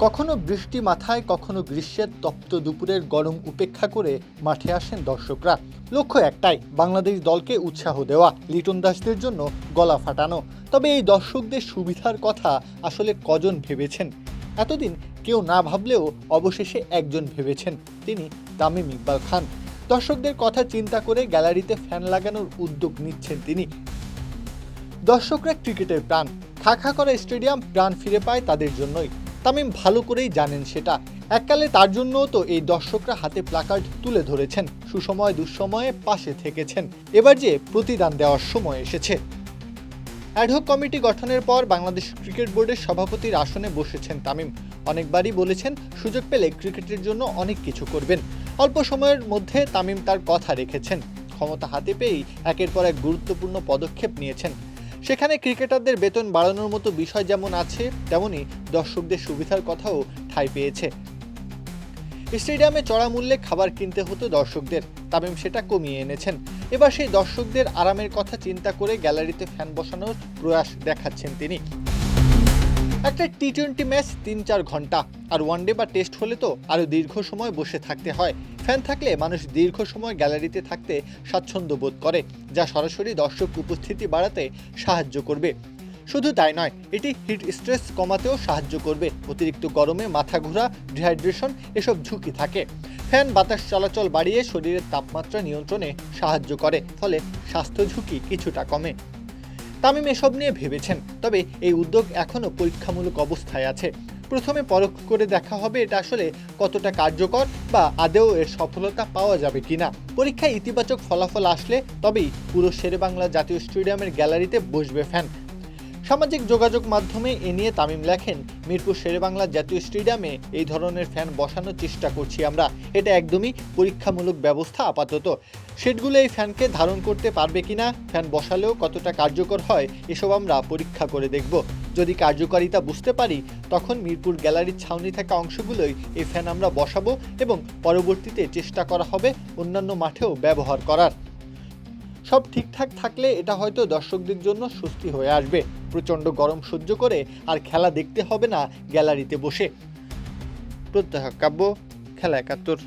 কখনো বৃষ্টি মাথায়, কখনো গ্রীষ্মের তপ্ত দুপুরের গরম উপেক্ষা করে মাঠে আসেন দর্শকরা। লক্ষ্য একটাই, বাংলাদেশ দলকে উৎসাহ দেওয়া, লিটন দাসদের জন্য গলা ফাটানো। তবে এই দর্শকদের সুবিধার কথা আসলে কজন ভেবেছেন? এতদিন কেউ না ভাবলেও অবশেষে একজন ভেবেছেন, তিনি তামিম ইকবাল খান। দর্শকদের কথা চিন্তা করে গ্যালারিতে ফ্যান লাগানোর উদ্যোগ নিচ্ছেন তিনি। দর্শকরা ক্রিকেটের প্রাণ, খা খা করা স্টেডিয়াম প্রাণ ফিরে পায় তাদের জন্যই। তামিম ভালো করেই জানেন সেটা। এককালে তার জন্যও তো এই দর্শকরা হাতে প্লাকার্ড তুলে ধরেছেন, সুসময় দুঃসময়ে পাশে থেকেছেন। এবার যে প্রতিদান দেওয়ার সময় এসেছে। অ্যাডহক কমিটি গঠনের পর বাংলাদেশ ক্রিকেট বোর্ডের সভাপতির আসনে বসেছেন তামিম। অনেকবারই বলেছেন সুযোগ পেলে ক্রিকেটের জন্য অনেক কিছু করবেন। অল্প সময়ের মধ্যে তামিম তার কথা রেখেছেন। ক্ষমতা হাতে পেয়েই একের পর এক গুরুত্বপূর্ণ পদক্ষেপ নিয়েছেন। সেখানে ক্রিকেটারদের বেতন বাড়ানোর মতো বিষয় যেমন আছে, তেমনই দর্শকদের সুবিধার কথাও ঠাঁই পেয়েছে। স্টেডিয়ামে চড়া মূল্যে খাবার কিনতে হতো দর্শকদের, তামিম সেটা কমিয়ে এনেছেন। এবার সেই দর্শকদের আরামের কথা চিন্তা করে গ্যালারিতে ফ্যান বসানোর প্রয়াস দেখাচ্ছেন তিনি। একটা টি-20 ম্যাচ ৩-৪ ঘন্টা, আর ওয়ানডে বা টেস্ট হলে তো আরও দীর্ঘ সময় বসে থাকতে হয়। ফ্যান থাকলে মানুষ দীর্ঘ সময় গ্যালারিতে থাকতে স্বাচ্ছন্দ্য বোধ করে, যা সরাসরি দর্শক উপস্থিতি বাড়াতে সাহায্য করবে। শুধু তাই নয়, এটি হিট স্ট্রেস কমাতেও সাহায্য করবে। অতিরিক্ত গরমে মাথা ঘোরা, ডিহাইড্রেশন এসব ঝুঁকি থাকে। ফ্যান বাতাস চলাচল বাড়িয়ে শরীরের তাপমাত্রা নিয়ন্ত্রণে সাহায্য করে, ফলে স্বাস্থ্য ঝুঁকি কিছুটা কমে। তামিম এসব নিয়ে ভেবেছেন, তবে এই উদ্যোগ এখনও পরীক্ষামূলক অবস্থায় আছে। প্রথমে পরখ করে দেখা হবে এটা আসলে কতটা কার্যকর, বা আদৌ এর সফলতা পাওয়া যাবে কিনা। পরীক্ষায় ইতিবাচক ফলাফল আসলে তবেই পুরো শেরেবাংলা জাতীয় স্টেডিয়ামের গ্যালারিতে বসবে ফ্যান। সামাজিক যোগাযোগ মাধ্যমে এ নিয়ে তামিম লেখেন, মিরপুর শেরেবাংলা জাতীয় স্টেডিয়ামে এই ধরনের ফ্যান বসানোর চেষ্টা করছি আমরা। এটা একদমই পরীক্ষামূলক ব্যবস্থা আপাতত। সেটগুলো এই ফ্যানকে ধারণ করতে পারবে কিনা, ফ্যান বসালেও কতটা কার্যকর হয়, এসব আমরা পরীক্ষা করে দেখব। যদি কার্যকারিতা বুঝতে পারি, তখন মিরপুর গ্যালারির ছাউনি থাকা অংশগুলোই এই ফ্যান আমরা বসাবো এবং পরবর্তীতে চেষ্টা করা হবে অন্যান্য মাঠেও ব্যবহার করার। সব ঠিকঠাক থাকলে এটা হয়তো দর্শকদের জন্য স্বস্তি হয়ে আসবে। প্রচণ্ড গরম সহ্য করে আর খেলা দেখতে হবে না গ্যালারিতে বসে। প্রত্যহ কাব্য, খেলা ৭১।